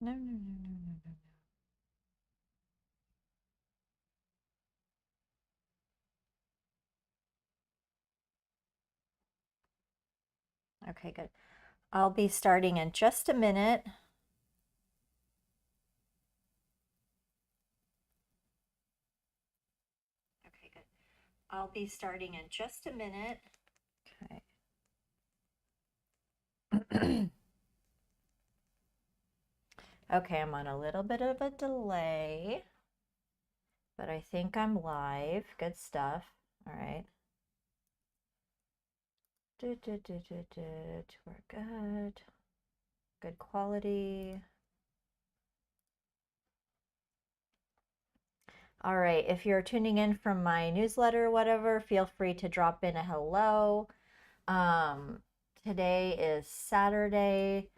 No, no, no, no, no, no, no. Okay, good. I'll be starting in just a minute. Okay, good. I'll be starting in just a minute. Okay. Okay, I'm on a little bit of a delay, but I think I'm live. Good stuff. All right. We're good. Good quality. All right. If you're tuning in from my newsletter or whatever, feel free to drop in a hello. Um, Today is Saturday.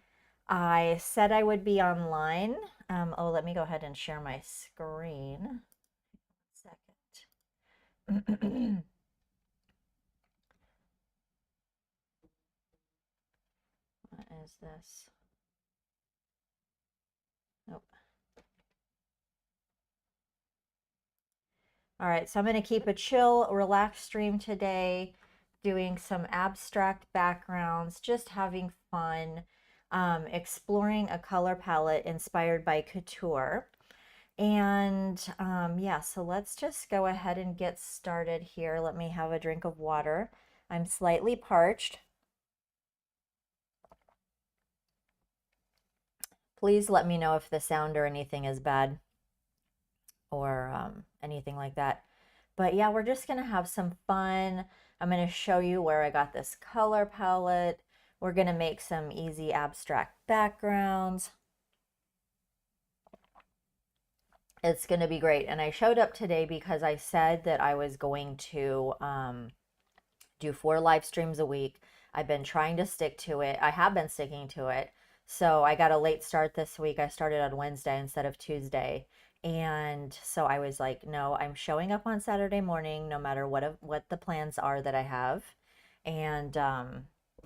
I said I would be online. Oh, let me go ahead and share my screen. 1 second. What is this? Nope. All right, so I'm going to keep a chill, relaxed stream today, doing some abstract backgrounds, just having fun, exploring a color palette inspired by Couture. And yeah, so let's just go ahead and get started here. Let me have a drink of water. I'm slightly parched. Please let me know if the sound or anything is bad or anything like that. But yeah, we're just gonna have some fun. I'm gonna show you where I got this color palette. We're gonna make some easy abstract backgrounds. It's gonna be great. And I showed up today because I said that I was going to do 4 live streams a week. I've been trying to stick to it. I have been sticking to it. So I got a late start this week. I started on Wednesday instead of Tuesday. And so I was like, no, I'm showing up on Saturday morning no matter what the plans are that I have. And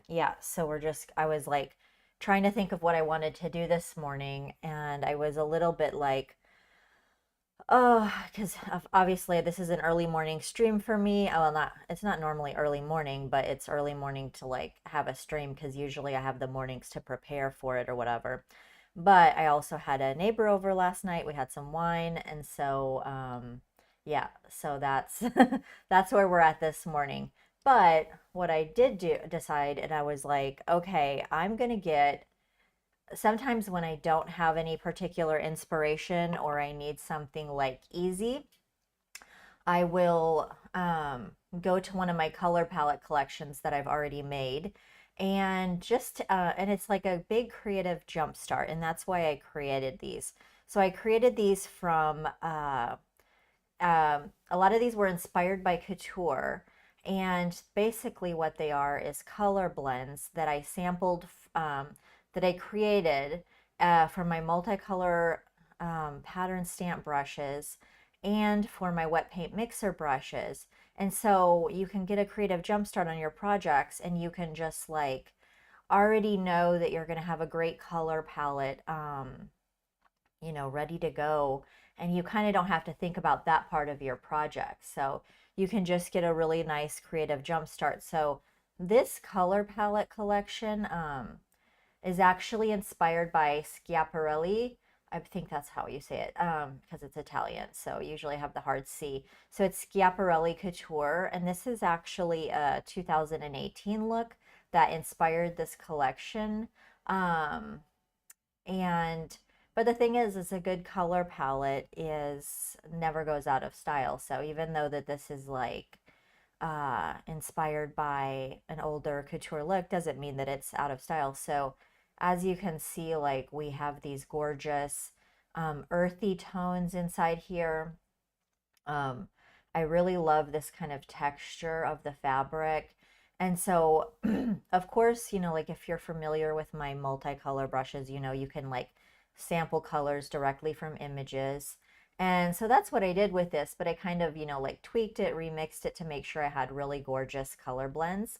yeah, so I was like trying to think of what I wanted to do this morning and I was a little bit like, oh, because obviously this is an early morning stream for me. Oh, well, it's not normally early morning, but it's early morning to like have a stream because usually I have the mornings to prepare for it or whatever. But I also had a neighbor over last night. We had some wine, and so yeah, so that's that's where we're at this morning. But what I did decide, and I was like, okay, I'm gonna get sometimes when I don't have any particular inspiration or I need something like easy, I will go to one of my color palette collections that I've already made and and it's like a big creative jump start, and that's why I created these. So I created these from a lot of these were inspired by Couture, and basically what they are is color blends that I sampled, that I created for my multicolor pattern stamp brushes and for my wet paint mixer brushes. And so you can get a creative jumpstart on your projects and you can just like already know that you're going to have a great color palette ready to go. And you kind of don't have to think about that part of your project. So you can just get a really nice creative jump start. So this color palette collection is actually inspired by Schiaparelli. I think that's how you say it because it's Italian. So usually I have the hard C. So it's Schiaparelli Couture. And this is actually a 2018 look that inspired this collection. Um, and but the thing is a good color palette is never goes out of style. So even though that this is like inspired by an older couture look, doesn't mean that it's out of style. So as you can see, like we have these gorgeous earthy tones inside here. Um, I really love this kind of texture of the fabric. And so, of course, like if you're familiar with my multicolor brushes, you can like sample colors directly from images. And so that's what I did with this, but I kind of, like tweaked it, remixed it to make sure I had really gorgeous color blends.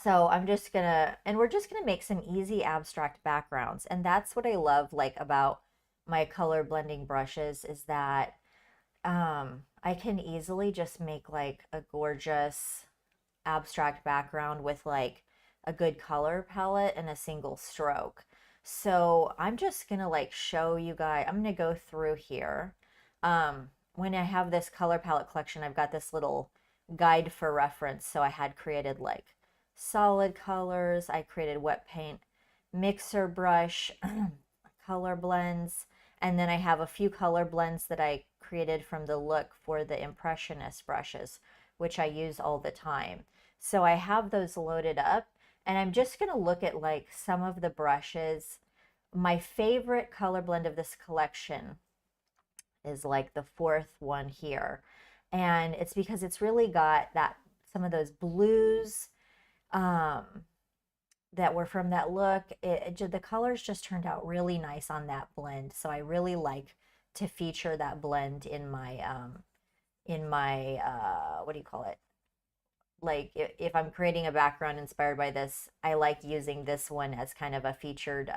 So I'm just gonna, and we're just gonna make some easy abstract backgrounds. And that's what I love like about my color blending brushes is that I can easily just make like a gorgeous abstract background with like a good color palette and a single stroke. So I'm just gonna like show you guys, I'm gonna go through here. When I have this color palette collection, I've got this little guide for reference. So I had created like solid colors, I created wet paint, mixer brush, color blends, and then I have a few color blends that I created from the look for the Impressionist brushes, which I use all the time. So I have those loaded up and I'm just going to look at like some of the brushes. My favorite color blend of this collection is like the fourth one here. And it's because it's really got that some of those blues um, that were from that look. The colors just turned out really nice on that blend. So I really like to feature that blend in my what do you call it? Like if I'm creating a background inspired by this, I like using this one as kind of a featured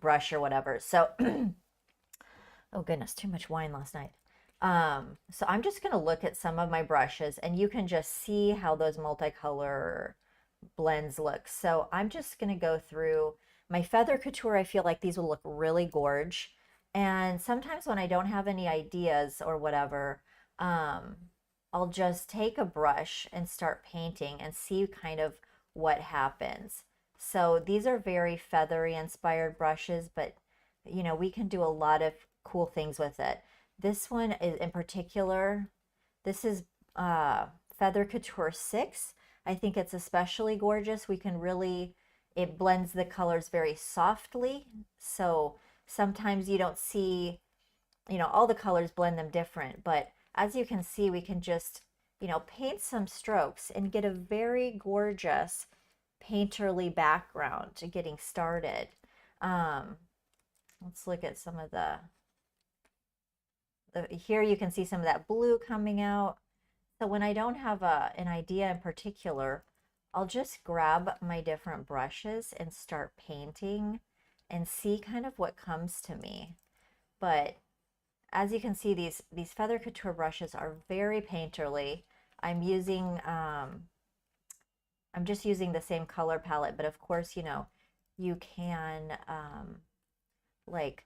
brush or whatever. So, oh goodness, too much wine last night. So I'm just going to look at some of my brushes and you can just see how those multicolor blends look. So I'm just going to go through my Feather Couture. I feel like these will look really gorge. And sometimes when I don't have any ideas or whatever, um, I'll just take a brush and start painting and see kind of what happens. So these are very feathery inspired brushes, but you know, we can do a lot of cool things with it. This one is in particular, this is Feather Couture 6. I think it's especially gorgeous. We can really, it blends the colors very softly. So sometimes you don't see, you know, all the colors blend them different, but as you can see, we can just, you know, paint some strokes and get a very gorgeous painterly background to getting started. Um, let's look at some of here you can see some of that blue coming out. So when I don't have an idea in particular, I'll just grab my different brushes and start painting and see kind of what comes to me. But as you can see, these Feather Couture brushes are very painterly. I'm using, I'm just using the same color palette, but of course, you know, you can like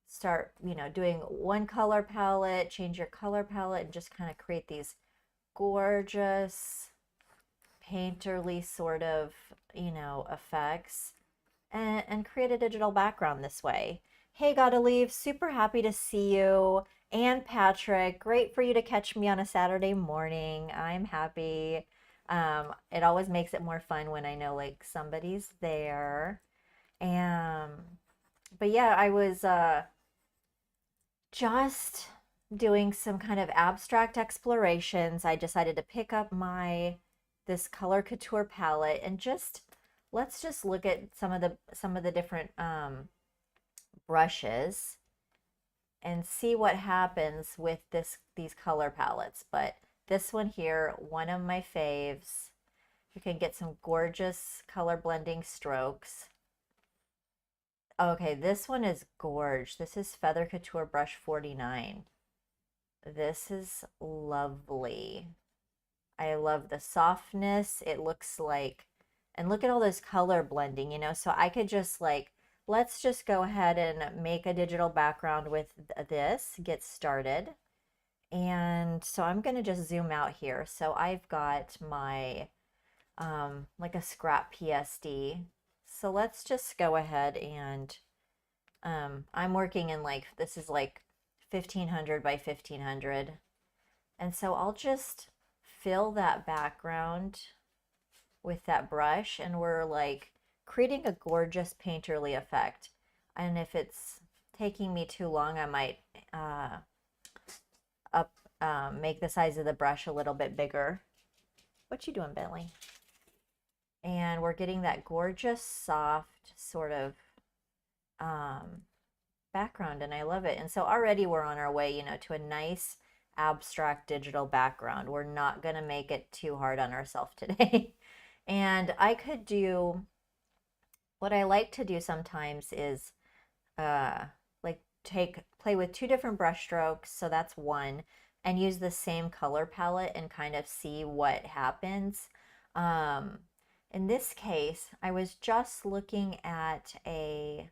start, you know, doing one color palette, change your color palette, and just kind of create these gorgeous painterly sort of, you know, effects and create a digital background this way. Hey, Gotta Leave, super happy to see you. And Patrick, great for you to catch me on a Saturday morning. I'm happy. It always makes it more fun when I know like somebody's there. And but yeah, I was just doing some kind of abstract explorations. I decided to pick up this Color Couture palette and just let's just look at some of the different brushes and see what happens with these color palettes. But this one here, one of my faves. You can get some gorgeous color blending strokes. Okay, this one is gorge. This is Feather Couture brush 49. This is lovely. I love the softness. It looks like, and look at all this color blending, you know, so I could just like, let's just go ahead and make a digital background with this, get started. And so I'm going to just zoom out here. So I've got my, like a scrap PSD. So let's just go ahead and, I'm working in like, this is like 1500 by 1500. And so I'll just fill that background with that brush and we're like creating a gorgeous painterly effect. And if it's taking me too long, I might make the size of the brush a little bit bigger. What you doing, Bentley? And we're getting that gorgeous, soft sort of background, and I love it. And so already we're on our way, you know, to a nice abstract digital background. We're not going to make it too hard on ourselves today. And I could do, what I like to do sometimes is uh, like play with two different brush strokes, so that's one, and use the same color palette and kind of see what happens. Um, in this case, I was just looking at a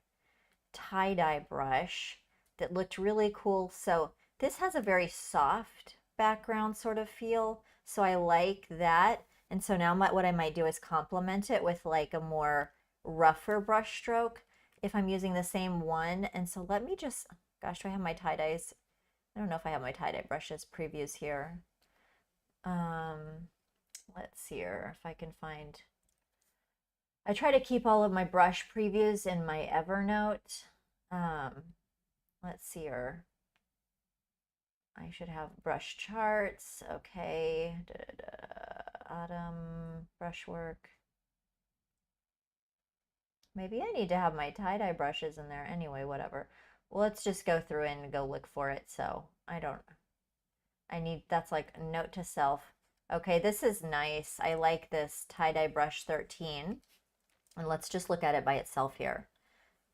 tie-dye brush that looked really cool. So this has a very soft background sort of feel. So I like that. And so now what I might do is complement it with like a more rougher brush stroke if I'm using the same one. And so let me just, gosh, do I have my tie-dyes? I don't know if I have my tie-dye brushes previews here. Um, let's see here if I can find. I try to keep all of my brush previews in my Evernote. Um, let's see here. I should have brush charts. Okay. Autumn brushwork. Maybe I need to have my tie-dye brushes in there. Anyway, whatever. Well, let's just go through and go look for it. So I need, that's like a note to self. Okay, this is nice. I like this tie-dye brush 13. And let's just look at it by itself here.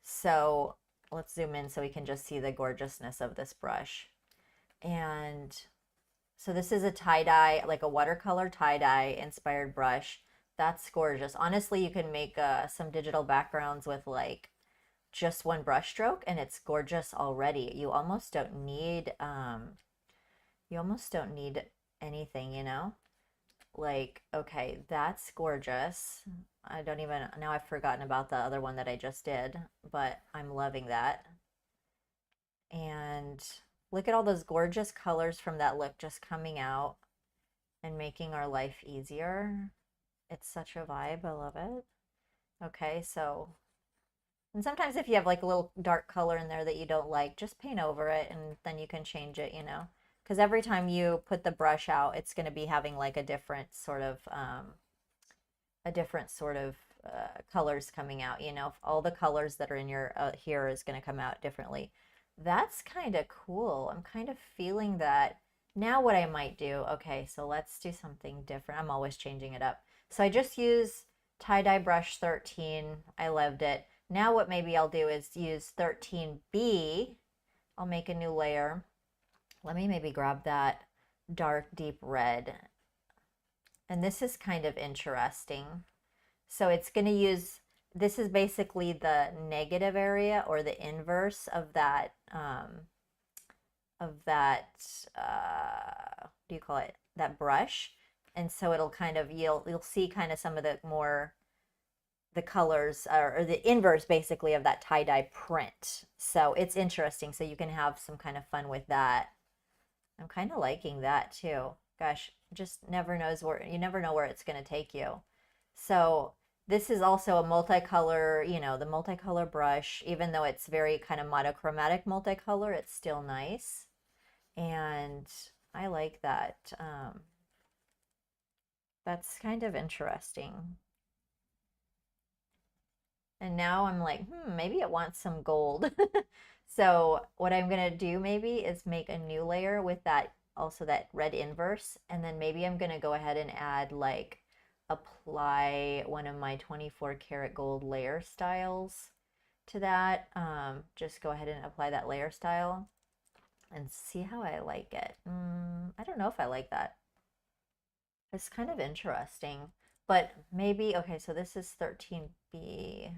So let's zoom in so we can just see the gorgeousness of this brush. And so this is a tie-dye, like a watercolor tie-dye inspired brush. That's gorgeous. Honestly, you can make some digital backgrounds with like just one brush stroke and it's gorgeous already. You almost don't need anything, you know? Like, okay, that's gorgeous. I don't even, now I've forgotten about the other one that I just did, but I'm loving that. And look at all those gorgeous colors from that look just coming out and making our life easier. It's such a vibe. I love it. Okay, so, and sometimes if you have like a little dark color in there that you don't like, just paint over it and then you can change it, you know? Because every time you put the brush out, it's going to be having like a different sort of colors coming out. You know, all the colors that are in your here is going to come out differently. That's kind of cool. I'm kind of feeling that. Now what I might do, okay, so let's do something different. I'm always changing it up. So I just use tie-dye brush 13. I loved it. Now what maybe I'll do is use 13B. I'll make a new layer. Let me maybe grab that dark deep red. And this is kind of interesting. So it's going to use, this is basically the negative area or the inverse of that, what do you call it? That brush. And so it'll kind of, you'll see kind of some of the more, the colors or the inverse basically of that tie-dye print. So it's interesting. So you can have some kind of fun with that. I'm kind of liking that too. Gosh, just never knows where, you never know where it's going to take you. So this is also a multicolor, you know, the multicolor brush, even though it's very kind of monochromatic multicolor, it's still nice. And I like that. That's kind of interesting. And now I'm like, maybe it wants some gold. So what I'm gonna do maybe is make a new layer with that, also that red inverse, and then maybe I'm gonna go ahead and add like apply one of my 24 karat gold layer styles to that. Just go ahead and apply that layer style and see how I like it. I don't know if I like that. It's kind of interesting, but maybe, okay, so this is 13B.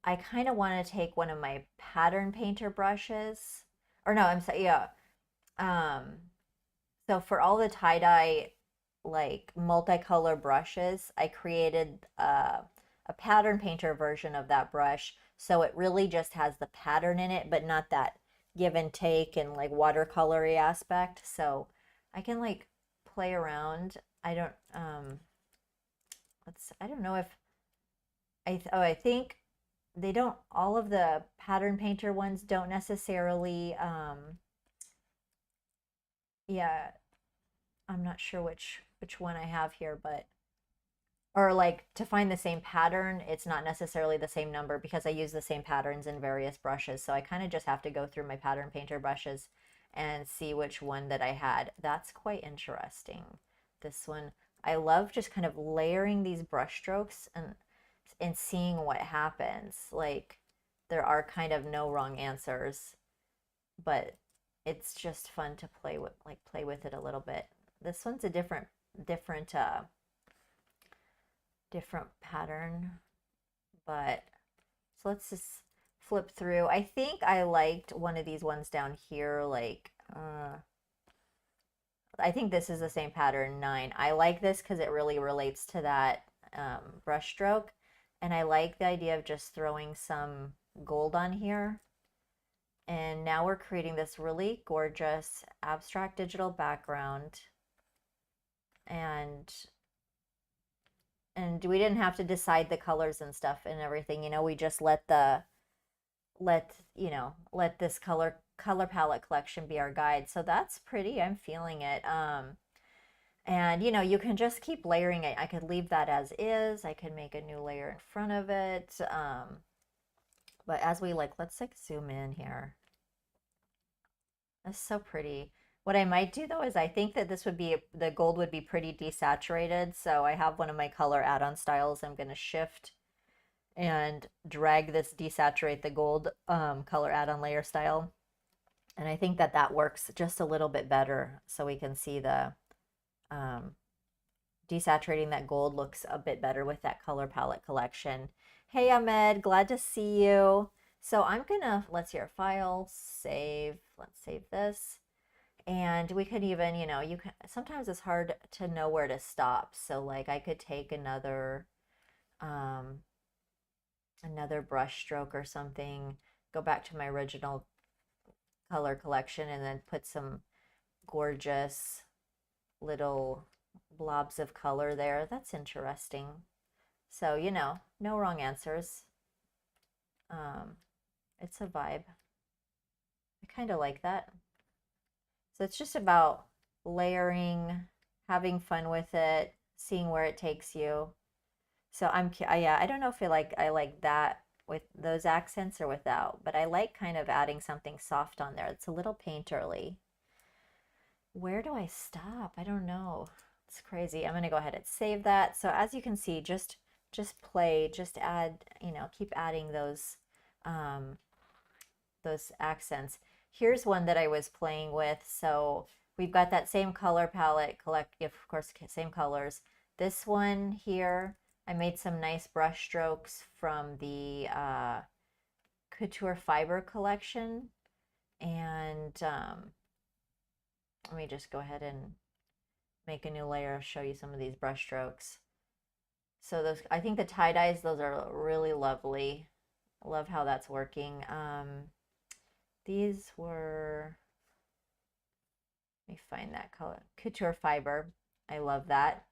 I kind of want to take one of my pattern painter brushes, or no, I'm sorry, yeah. Um, so for all the tie-dye, like multicolor brushes, I created a pattern painter version of that brush. So it really just has the pattern in it, but not that give and take and like watercolory aspect. So I can like play around. I don't know if I think they don't, all of the pattern painter ones don't necessarily, yeah, I'm not sure which one I have here, but, or like to find the same pattern, it's not necessarily the same number because I use the same patterns in various brushes. So I kind of just have to go through my pattern painter brushes and see which one that I had. That's quite interesting. This one, I love just kind of layering these brush strokes and seeing what happens. Like there are kind of no wrong answers, but it's just fun to play with it a little bit. This one's a different different pattern, but so let's just flip through. I think I liked one of these ones down here, like I think this is the same pattern, 9. I like this because it really relates to that brush stroke. And I like the idea of just throwing some gold on here. And now we're creating this really gorgeous abstract digital background. And we didn't have to decide the colors and stuff and everything. You know, we just let this color palette collection be our guide. So that's pretty. I'm feeling it. And you know, you can just keep layering it. I could leave that as is. I could make a new layer in front of it. But as we let's zoom in here. That's so pretty. What I might do though is I think that the gold would be pretty desaturated. So I have one of my color add-on styles. I'm going to shift and drag this desaturate the gold color add-on layer style. And I think that works just a little bit better. So we can see the desaturating that gold looks a bit better with that color palette collection. Hey Ahmed, glad to see you. So I'm gonna, let's see our file, save, let's save this. And we could even, you know, sometimes it's hard to know where to stop. So like I could take another brush stroke or something, go back to my original color collection and then put some gorgeous little blobs of color there. That's interesting. So, you know, no wrong answers. It's a vibe. I kind of like that. So it's just about layering, having fun with it, seeing where it takes you. So yeah, I don't know if I like that with those accents or without, but I like kind of adding something soft on there. It's a little painterly. Where do I stop? I don't know. It's crazy. I'm going to go ahead and save that. So as you can see, just play, just add, you know, keep adding those accents. Here's one that I was playing with. So we've got that same color palette, of course, same colors. This one here, I made some nice brush strokes from the Couture fiber collection. And let me just go ahead and make a new layer, show you some of these brush strokes. So those, I think the tie-dyes, those are really lovely. I love how that's working. These were, let me find that color, Couture fiber. I love that.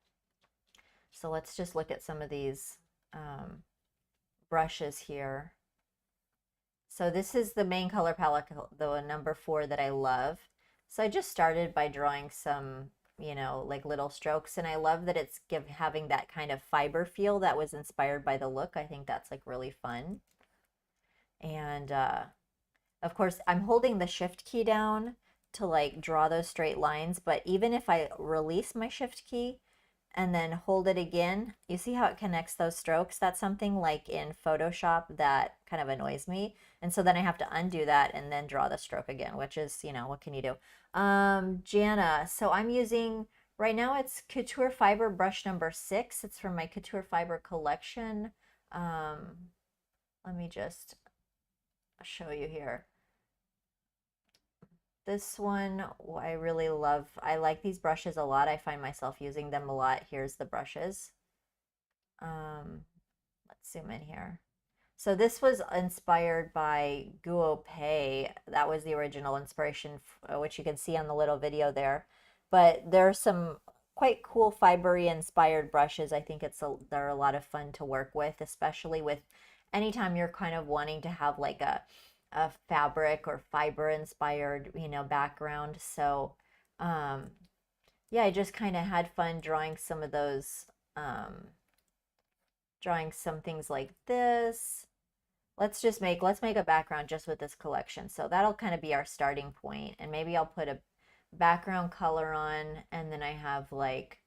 So let's just look at some of these brushes here. So this is the main color palette, the number 4 that I love. So I just started by drawing some, you know, like little strokes, and I love that it's having that kind of fiber feel that was inspired by the look. I think that's like really fun. And of course, I'm holding the shift key down to like draw those straight lines, but even if I release my shift key and then hold it again, you see how it connects those strokes? That's something like in Photoshop that kind of annoys me. And so then I have to undo that and then draw the stroke again, which is, you know, what can you do? Jana, so I'm using, right now it's Couture Fiber brush number 6. It's from my Couture Fiber collection. Let me just show you here. This one I really love. I like these brushes a lot. I find myself using them a lot. Here's the brushes. Let's zoom in here. So this was inspired by Guo Pei. That was the original inspiration, which you can see on the little video there. But there are some quite cool fibery inspired brushes. I think they're a lot of fun to work with, especially with anytime you're kind of wanting to have like a fabric or fiber inspired, you know, background. So yeah, I just kind of had fun drawing some of those, drawing some things like this. Let's make a background just with this collection. So that'll kind of be our starting point, and maybe I'll put a background color on, and then I have like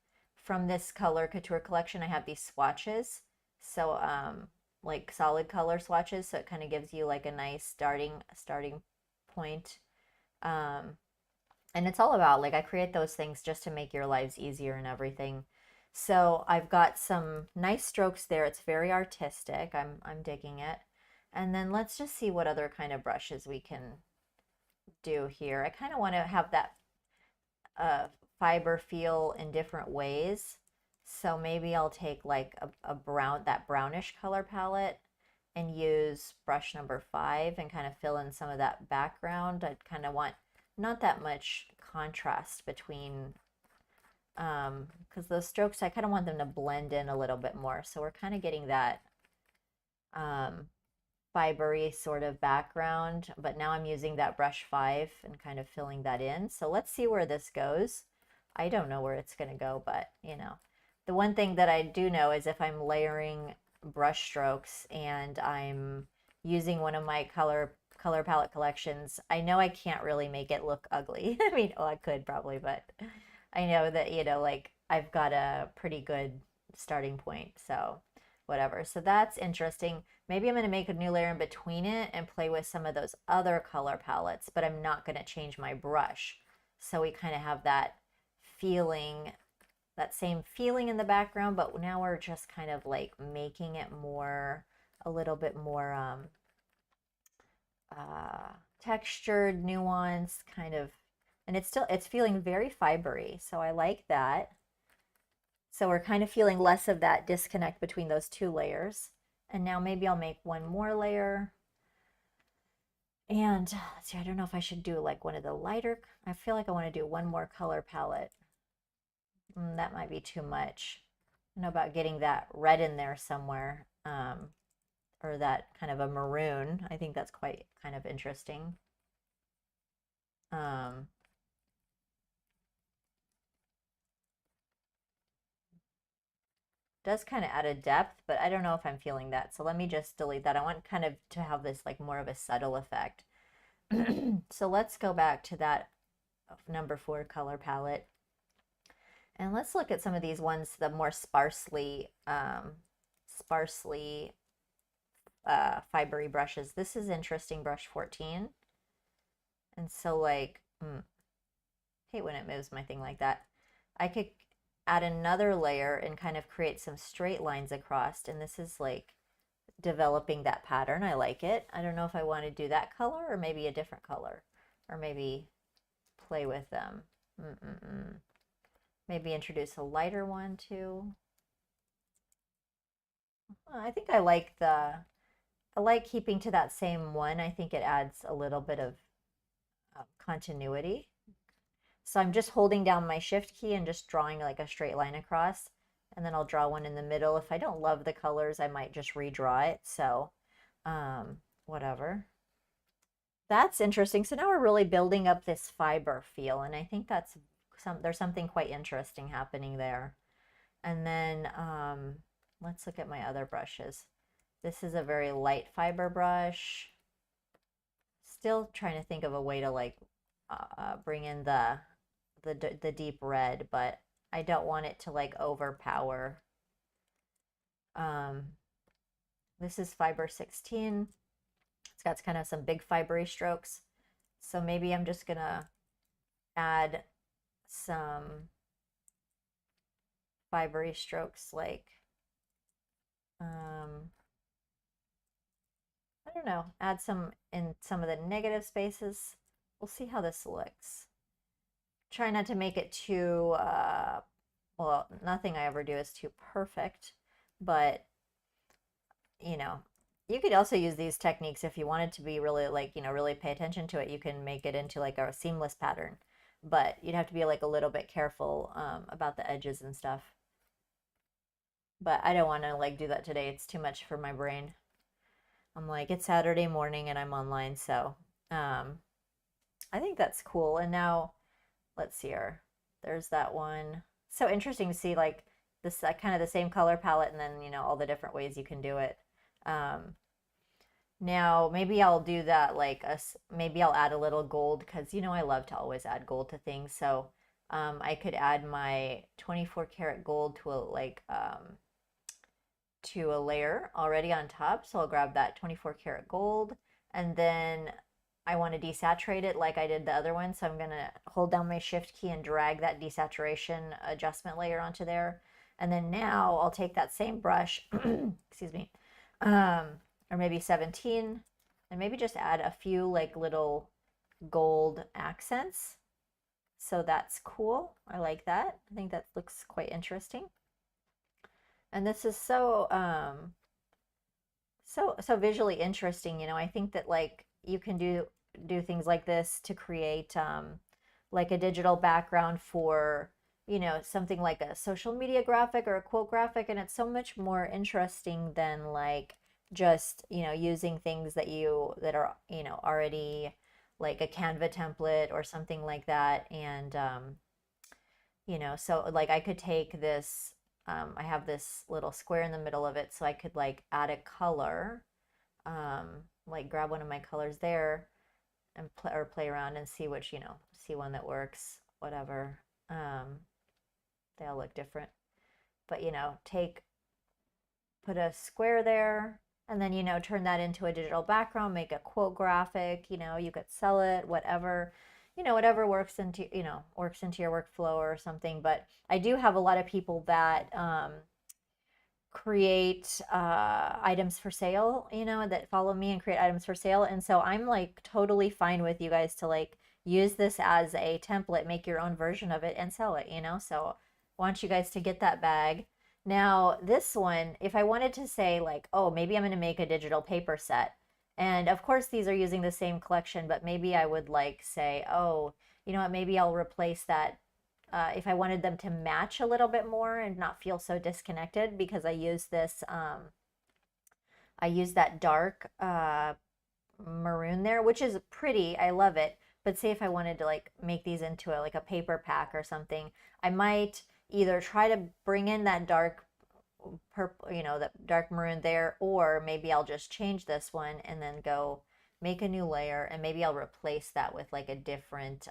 from this color Couture collection, I have these swatches. So like solid color swatches, so it kind of gives you like a nice starting point. Um, and it's all about like I create those things just to make your lives easier and everything. So I've got some nice strokes there. It's very artistic. I'm digging it. And then let's just see what other kind of brushes we can do here. I kind of want to have that uh, fiber feel in different ways. So maybe I'll take like a brown, that brownish color palette and use brush number 5 and kind of fill in some of that background. I kind of want not that much contrast between, because those strokes, I kind of want them to blend in a little bit more. So we're kind of getting that um, fibery sort of background, but now I'm using that brush 5 and kind of filling that in. So let's see where this goes. I don't know where it's going to go, but you know, the one thing that I do know is if I'm layering brush strokes and I'm using one of my color palette collections, I know I can't really make it look ugly. I mean, oh, I could probably, but I know that, you know, like I've got a pretty good starting point. So whatever. So that's interesting. Maybe I'm going to make a new layer in between it and play with some of those other color palettes, but I'm not going to change my brush. So we kind of have that feeling, that same feeling in the background, but now we're just kind of like making it more, a little bit more textured, nuanced, kind of, and it's feeling very fibery. So I like that. So we're kind of feeling less of that disconnect between those two layers. And now maybe I'll make one more layer. And let's see, I don't know if I should do like one of the lighter, I feel like I want to do one more color palette. That might be too much. I don't know about getting that red in there somewhere, or that kind of a maroon. I think that's quite kind of interesting. Um, does kind of add a depth, but I don't know if I'm feeling that. So let me just delete that. I want kind of to have this like more of a subtle effect. So let's go back to that number 4 color palette. And let's look at some of these ones, the more sparsely fibery brushes. This is interesting, brush 14. And so like, hate when it moves my thing like that. I could add another layer and kind of create some straight lines across. And this is like developing that pattern. I like it. I don't know if I want to do that color or maybe a different color, or maybe play with them. Maybe introduce a lighter one too. I think I like keeping to that same one. I think it adds a little bit of continuity. So I'm just holding down my shift key and just drawing like a straight line across, and then I'll draw one in the middle. If I don't love the colors, I might just redraw it. So whatever. That's interesting. So now we're really building up this fiber feel, and I think there's something quite interesting happening there. And then let's look at my other brushes. This is a very light fiber brush. Still trying to think of a way to like bring in the deep red, but I don't want it to like overpower. This is fiber 16. It's got kind of some big fibery strokes. So maybe I'm just gonna add some fibery strokes like, I don't know, add some in some of the negative spaces. We'll see how this looks. Try not to make it too, well, nothing I ever do is too perfect, but you know, you could also use these techniques if you wanted to be really like, you know, really pay attention to it. You can make it into like a seamless pattern, but you'd have to be like a little bit careful about the edges and stuff. But I don't want to like do that today. It's too much for my brain. I'm like, it's Saturday morning and I'm online, so I think that's cool. And now let's see here. There's that one. So interesting to see like this kind of the same color palette and then, you know, all the different ways you can do it. Now maybe I'll do that like maybe I'll add a little gold because, you know, I love to always add gold to things. So I could add my 24 karat gold to a layer already on top. So I'll grab that 24 karat gold, and then I want to desaturate it like I did the other one. So I'm going to hold down my shift key and drag that desaturation adjustment layer onto there. And then now I'll take that same brush, excuse me, um, or maybe 17, and maybe just add a few like little gold accents. So that's cool. I like that. I think that looks quite interesting. And this is so visually interesting. I think that like you can do things like this to create like a digital background for something like a social media graphic or a quote graphic, and it's so much more interesting than like just using things that are already like a Canva template or something like that. And so like I could take this, I have this little square in the middle of it, so I could like add a color, like grab one of my colors there and play around and see see one that works, whatever. They all look different, but put a square there, and then turn that into a digital background, make a quote graphic. You could sell it, whatever. Whatever works into your workflow or something. But I do have a lot of people that create items for sale, that follow me and create items for sale. And so I'm like totally fine with you guys to like use this as a template, make your own version of it and sell it. So I want you guys to get that bag. Now, this one, if I wanted to say like, oh, maybe I'm going to make a digital paper set. And of course, these are using the same collection, but maybe I would like say, oh, you know what, maybe I'll replace that if I wanted them to match a little bit more and not feel so disconnected, because I use that dark maroon there, which is pretty. I love it. But say if I wanted to like make these into like a paper pack or something, I might either try to bring in that dark purple, the dark maroon there, or maybe I'll just change this one and then go make a new layer, and maybe I'll replace that with like a different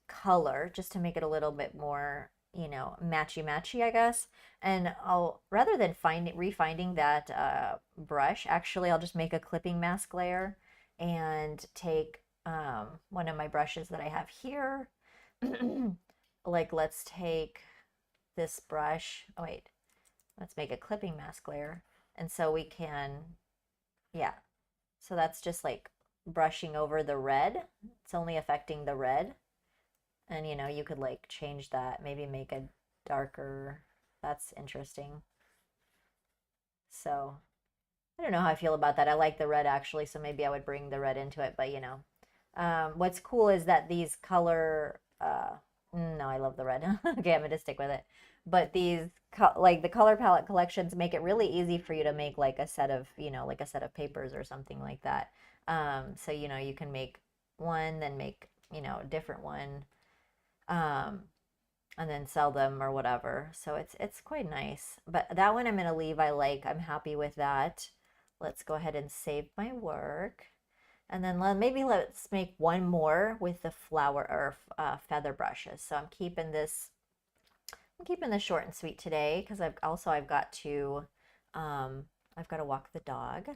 color, just to make it a little bit more, matchy matchy, I guess. And I'll, rather than refinding that brush, actually I'll just make a clipping mask layer and take one of my brushes that I have here. Like let's take this brush. Oh wait, let's make a clipping mask layer. And so we can, yeah. So that's just like brushing over the red. It's only affecting the red. And you could like change that, maybe make a darker. That's interesting. So I don't know how I feel about that. I like the red actually, so maybe I would bring the red into it. But what's cool is that these color. No, I love the red. Okay, I'm gonna stick with it. But these like the color palette collections make it really easy for you to make like a set of like a set of papers or something like that. So you can make one, then make a different one, um, and then sell them or whatever. So it's quite nice. But that one I'm gonna leave. I'm happy with that. Let's go ahead and save my work. And then maybe let's make one more with the flower or feather brushes. So I'm keeping this short and sweet today, because I've got to walk the dog,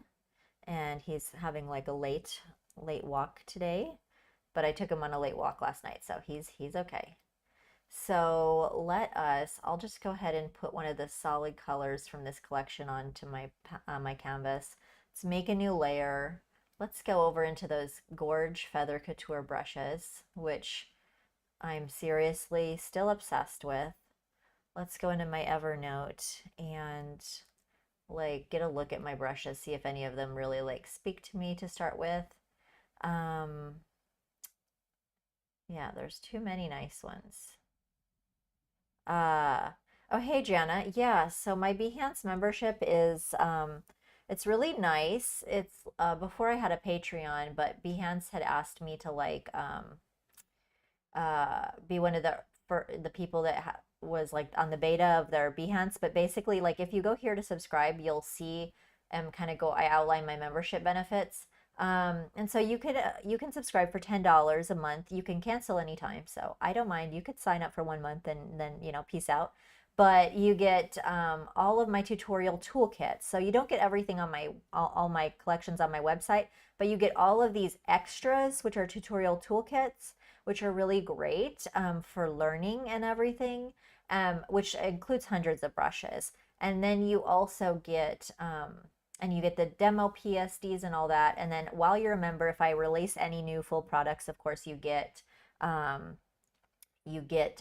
and he's having like a late walk today. But I took him on a late walk last night, so he's okay. So I'll just go ahead and put one of the solid colors from this collection onto my canvas. Let's make a new layer. Let's go over into those Gorge Feather Couture brushes, which I'm seriously still obsessed with. Let's go into my Evernote and like get a look at my brushes, see if any of them really like speak to me to start with. Yeah, there's too many nice ones. Uh, oh, hey, Jana. Yeah, so my Behance membership is it's really nice. It's before I had a Patreon, but Behance had asked me to like be one of the people that was like on the beta of their Behance. But basically, like if you go here to subscribe, you'll see kind of go. I outline my membership benefits. And so you can subscribe for $10 a month. You can cancel anytime, so I don't mind. You could sign up for 1 month and then peace out. But you get all of my tutorial toolkits. So you don't get everything on all my collections on my website, but you get all of these extras, which are tutorial toolkits, which are really great for learning and everything, which includes hundreds of brushes. And then you also get the demo PSDs and all that. And then while you're a member, if I release any new full products, of course, you get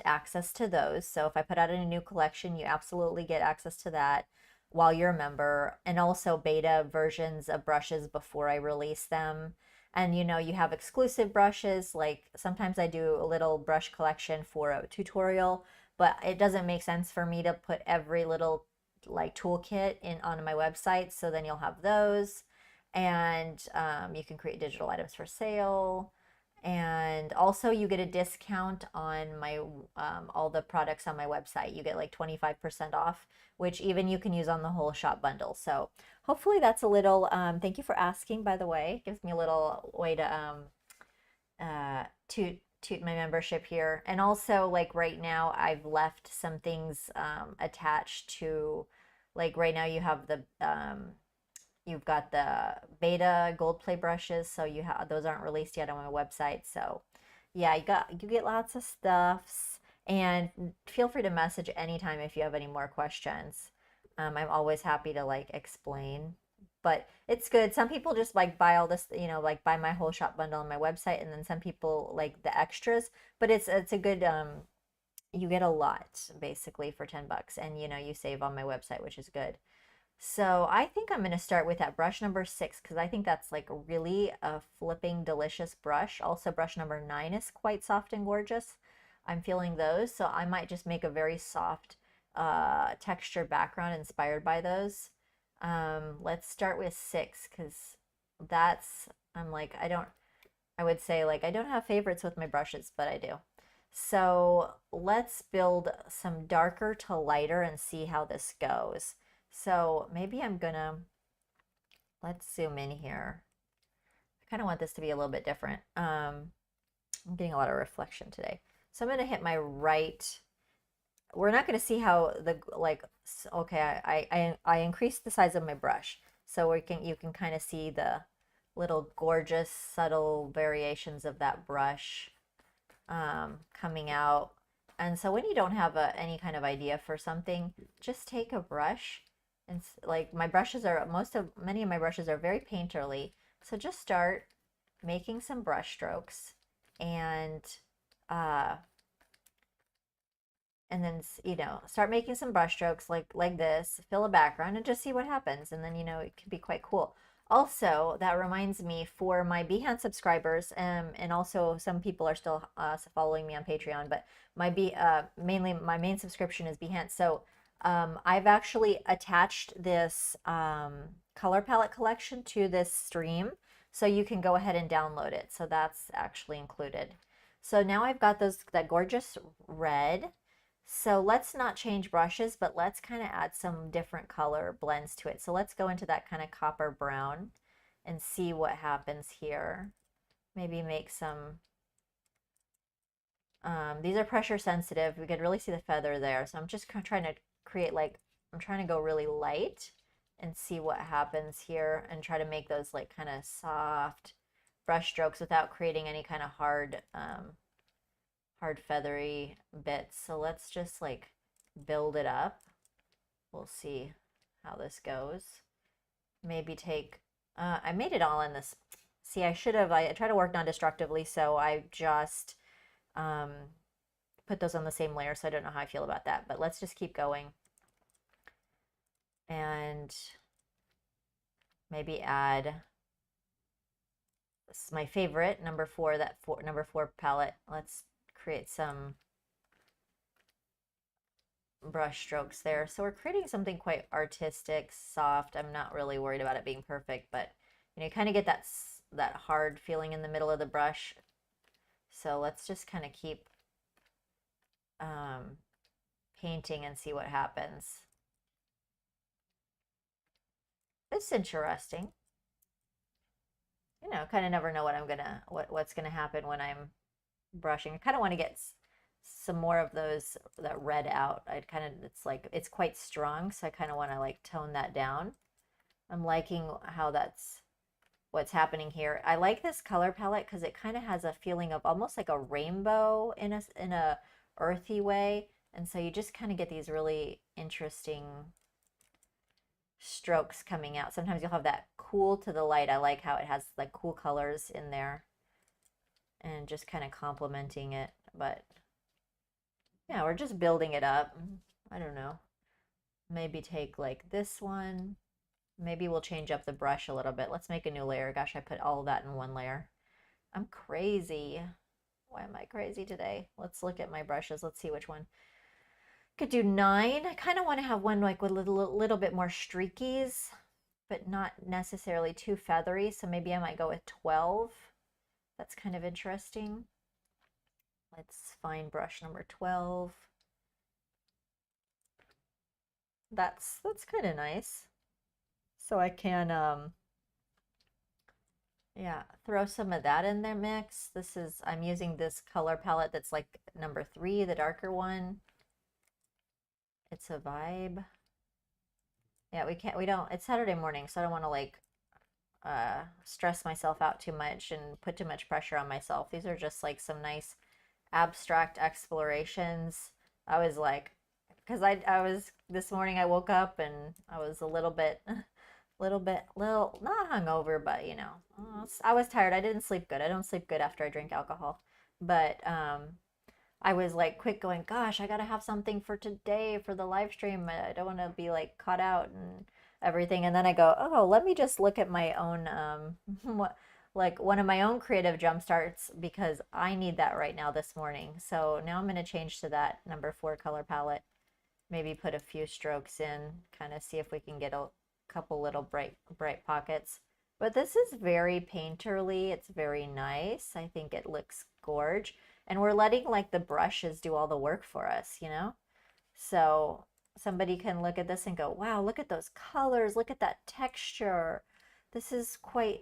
access to those. So if I put out a new collection, you absolutely get access to that while you're a member, and also beta versions of brushes before I release them. And you have exclusive brushes. Like sometimes I do a little brush collection for a tutorial, but it doesn't make sense for me to put every little like toolkit in on my website. So then you'll have those, and you can create digital items for sale. And also you get a discount on my all the products on my website. You get like 25% off, which even you can use on the whole shop bundle. So hopefully that's a little, thank you for asking, by the way. It gives me a little way to toot my membership here. And also like right now I've left some things attached to, like right now you have the you've got the beta gold play brushes, so you have those aren't released yet on my website. So yeah, you get lots of stuffs, and feel free to message anytime if you have any more questions. I'm always happy to like explain. But it's good. Some people just like buy all this, like buy my whole shop bundle on my website, and then some people like the extras. But it's a good you get a lot basically for $10, and you save on my website, which is good. So I think I'm going to start with that brush number 6 because I think that's like really a flipping delicious brush. Also, brush number 9 is quite soft and gorgeous. I'm feeling those, so I might just make a very soft texture background inspired by those. Let's start with 6 because I'm like, I would say like I don't have favorites with my brushes, but I do. So let's build some darker to lighter and see how this goes. So maybe let's zoom in here. I kind of want this to be a little bit different. I'm getting a lot of reflection today. So I'm going to hit my right. We're not going to see how okay, I increased the size of my brush. So you can kind of see the little gorgeous subtle variations of that brush coming out. And so when you don't have any kind of idea for something, just take a brush. And like many of my brushes are very painterly. So just start making some brush strokes, and uh, then start making some brush strokes like this, fill a background, and just see what happens. And then it can be quite cool. Also, that reminds me, for my Behance subscribers, and also some people are still following me on Patreon, but mainly my main subscription is Behance. So I've actually attached this color palette collection to this stream, so you can go ahead and download it. So that's actually included. So now I've got that gorgeous red. So let's not change brushes, but let's kind of add some different color blends to it. So let's go into that kind of copper brown and see what happens here. Maybe make some, these are pressure sensitive. We could really see the feather there. So I'm just trying to create I'm trying to go really light and see what happens here, and try to make those like kind of soft brush strokes without creating any kind of hard feathery bits. So let's just like build it up. We'll see how this goes. Maybe take, I made it all in this. See, I try to work non-destructively, so I just put those on the same layer, so I don't know how I feel about that, but let's just keep going. And maybe add my favorite, number 4, number 4 palette. Let's create some brush strokes there. So we're creating something quite artistic, soft. I'm not really worried about it being perfect, but you kind of get that hard feeling in the middle of the brush. So let's just kind of keep painting and see what happens. It's interesting. you know, kind of never know what's gonna happen when I'm brushing. I kind of want to get some more of that red out. It's like, it's quite strong, so I kind of want to like tone that down. I'm liking how that's what's happening here. I like this color palette because it kind of has a feeling of almost like a rainbow in a earthy way. And so you just kind of get these really interesting strokes coming out. Sometimes you'll have that cool to the light. I like how it has like cool colors in there and just kind of complementing it. But yeah, we're just building it up. I don't know. Maybe take like this one. Maybe we'll change up the brush a little bit. Let's make a new layer. Gosh, I put all of that in one layer. I'm crazy. Why am I crazy today? Let's look at my brushes. Let's see which one. Could do 9. I kind of want to have one like with a little bit more streakies, but not necessarily too feathery. So maybe I might go with 12. That's kind of interesting. Let's find brush number 12. That's kind of nice. So I can yeah, throw some of that in their mix. I'm using this color palette that's like number 3, the darker one. It's a vibe. Yeah, it's Saturday morning, so I don't want to like stress myself out too much and put too much pressure on myself. These are just like some nice abstract explorations. I was like, because this morning I woke up and I was a little bit, not hungover, but you know, I was tired. I didn't sleep good. I don't sleep good after I drink alcohol. But I was like quick going, gosh, I gotta have something for today for the live stream. I don't want to be like caught out and everything. And then I go, oh, let me just look at my own, like one of my own creative jump starts because I need that right now this morning. So now I'm going to change to that number 4 color palette. Maybe put a few strokes in, kind of see if we can get a couple little bright pockets. But this is very painterly. It's very nice. I think it looks gorge. And we're letting like the brushes do all the work for us, you know? So somebody can look at this and go, wow, look at those colors. Look at that texture. This is quite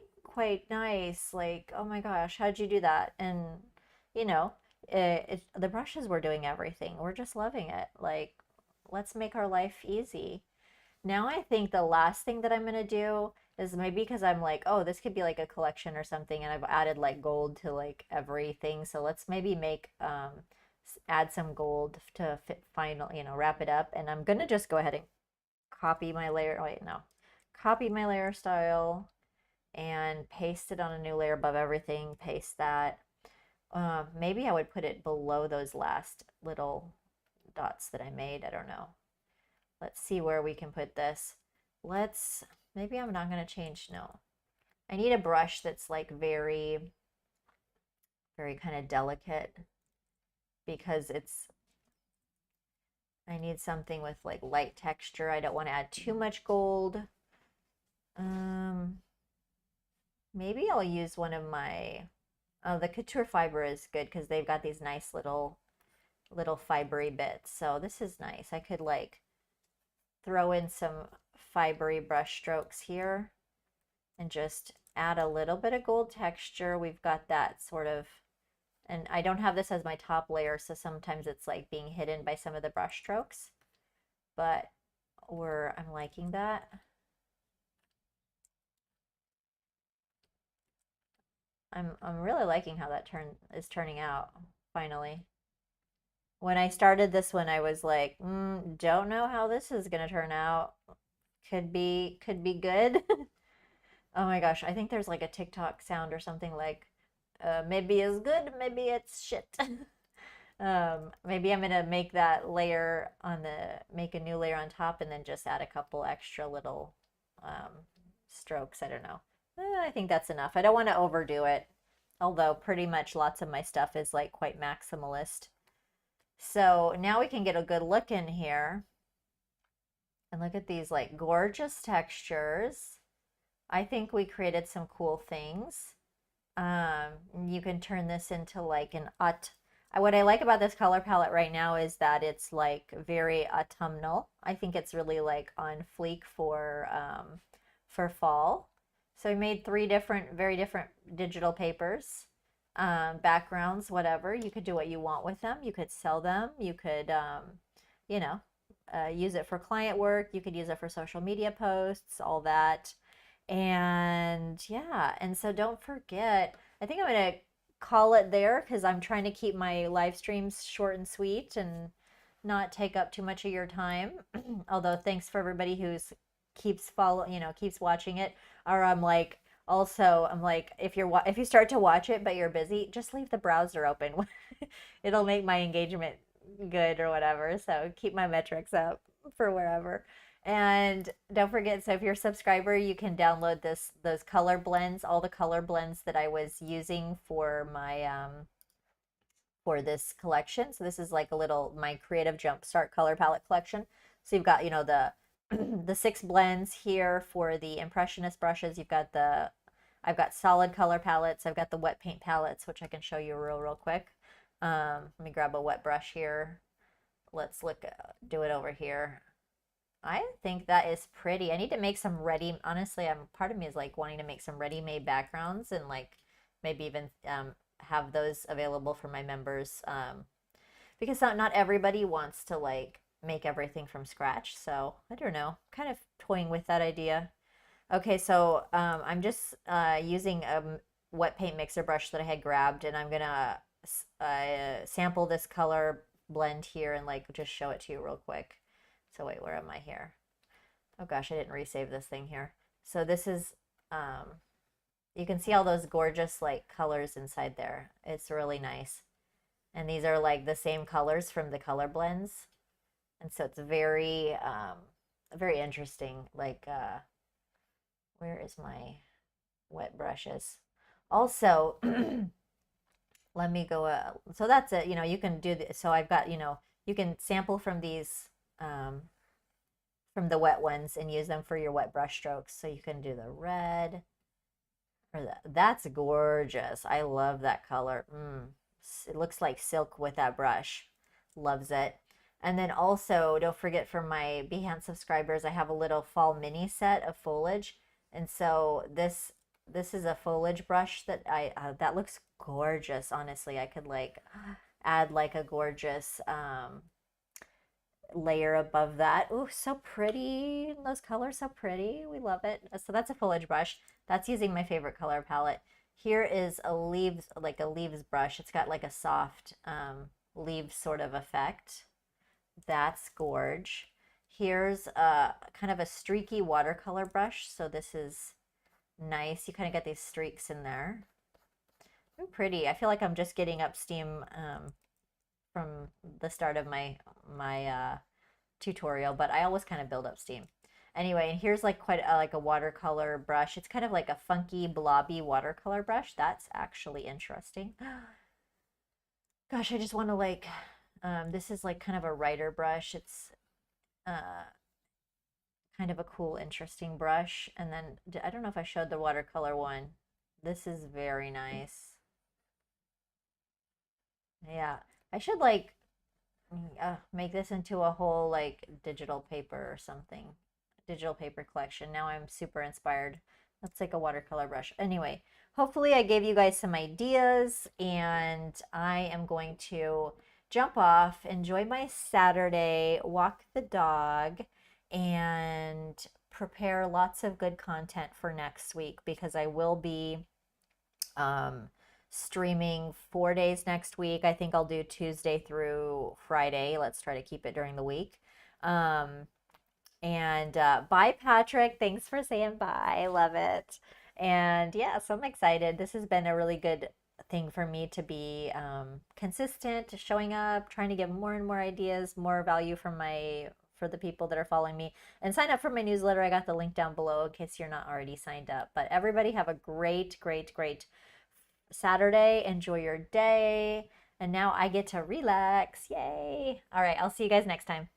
nice. Like, oh my gosh, how'd you do that? And, you know, the brushes were doing everything. We're just loving it. Like, let's make our life easy. Now I think the last thing that I'm going to do is maybe because I'm like, oh, this could be like a collection or something, and I've added like gold to like everything. So let's maybe add some gold to final, you know, wrap it up. And I'm going to just go ahead and copy my layer. Wait, no. Copy my layer style and paste it on a new layer above everything. Paste that. Maybe I would put it below those last little dots that I made. I don't know. Let's see where we can put this. Maybe I'm not going to change. No. I need a brush that's like very, very kind of delicate because I need something with like light texture. I don't want to add too much gold. Maybe I'll use one of the Couture fiber is good because they've got these nice little fibery bits. So this is nice. I could like throw in some fibery brush strokes here and just add a little bit of gold texture. We've got that sort of, and I don't have this as my top layer, so sometimes it's like being hidden by some of the brush strokes, but I'm liking that. I'm really liking how that is turning out finally. When I started this one, I was like, don't know how this is gonna turn out. Could be good. Oh my gosh, I think there's like a TikTok sound or something like, maybe it's good, maybe it's shit. Maybe I'm gonna make a new layer on top and then just add a couple extra little strokes. I don't know. I think that's enough. I don't want to overdo it, although pretty much lots of my stuff is like quite maximalist. So now we can get a good look in here and look at these like gorgeous textures. I think we created some cool things. You can turn this into like what I like about this color palette right now is that it's like very autumnal. I think it's really like on fleek for fall. So we made three different, very different digital papers, backgrounds, whatever. You could do what you want with them. You could sell them. You could, you know, use it for client work. You could use it for social media posts, all that. And yeah, and so don't forget, I think I'm going to call it there because I'm trying to keep my live streams short and sweet and not take up too much of your time. Although thanks for everybody who's keeps keeps watching it. Or I'm like if you start to watch it but you're busy, just leave the browser open. It'll make my engagement good or whatever. So keep my metrics up for wherever. And don't forget, so if you're a subscriber, you can download those color blends, all the color blends that I was using for my for this collection. So this is like a little my creative jumpstart color palette collection. So you've got, the the 6 blends here for the impressionist brushes. I've got solid color palettes. I've got the wet paint palettes, which I can show you real quick. Let me grab a wet brush here. Let's do it over here. I think that is pretty. I need to make some honestly, part of me is like wanting to make some ready-made backgrounds and like maybe even have those available for my members, because not everybody wants to like make everything from scratch. So I don't know, kind of toying with that idea. Okay, so I'm just using a wet paint mixer brush that I had grabbed, and I'm gonna sample this color blend here and like just show it to you real quick. So wait, where am I here? Oh gosh, I didn't resave this thing here. So this is, you can see all those gorgeous like colors inside there. It's really nice. And these are like the same colors from the color blends. And so it's very interesting. Like, where is my wet brushes? Also, let me go, so that's it. You can do this. So I've got, you can sample from these, from the wet ones and use them for your wet brush strokes. So you can do the red, that's gorgeous. I love that color. It looks like silk with that brush. Loves it. And then also, don't forget, for my Behance subscribers, I have a little fall mini set of foliage. And so this is a foliage brush that that looks gorgeous. Honestly, I could like add like a gorgeous layer above that. Ooh, so pretty. Those colors so pretty. We love it. So that's a foliage brush. That's using my favorite color palette. Here is a leaves brush. It's got like a soft leaf sort of effect. That's gorge. Here's a kind of a streaky watercolor brush. So this is nice. You kind of get these streaks in there. Ooh, pretty. I feel like I'm just getting up steam from the start of my tutorial, but I always kind of build up steam. Anyway, and here's like quite like a watercolor brush. It's kind of like a funky blobby watercolor brush. That's actually interesting. Gosh, I just want to like, this is like kind of a writer brush. It's kind of a cool, interesting brush. And then I don't know if I showed the watercolor one. This is very nice. Yeah, I should like make this into a whole like digital paper or something. Digital paper collection. Now I'm super inspired. Let's take a watercolor brush. Anyway, hopefully I gave you guys some ideas, and I am going to jump off, enjoy my Saturday, walk the dog, and prepare lots of good content for next week, because I will be streaming 4 days next week. I think I'll do Tuesday through Friday. Let's try to keep it during the week. And bye, Patrick. Thanks for saying bye. I love it. And yeah, so I'm excited. This has been a really good thing for me to be consistent, showing up, trying to get more and more ideas, more value for the people that are following me. And sign up for my newsletter. I got the link down below in case you're not already signed up. But everybody have a great, great, great Saturday. Enjoy your day. And now I get to relax. Yay. All right, I'll see you guys next time.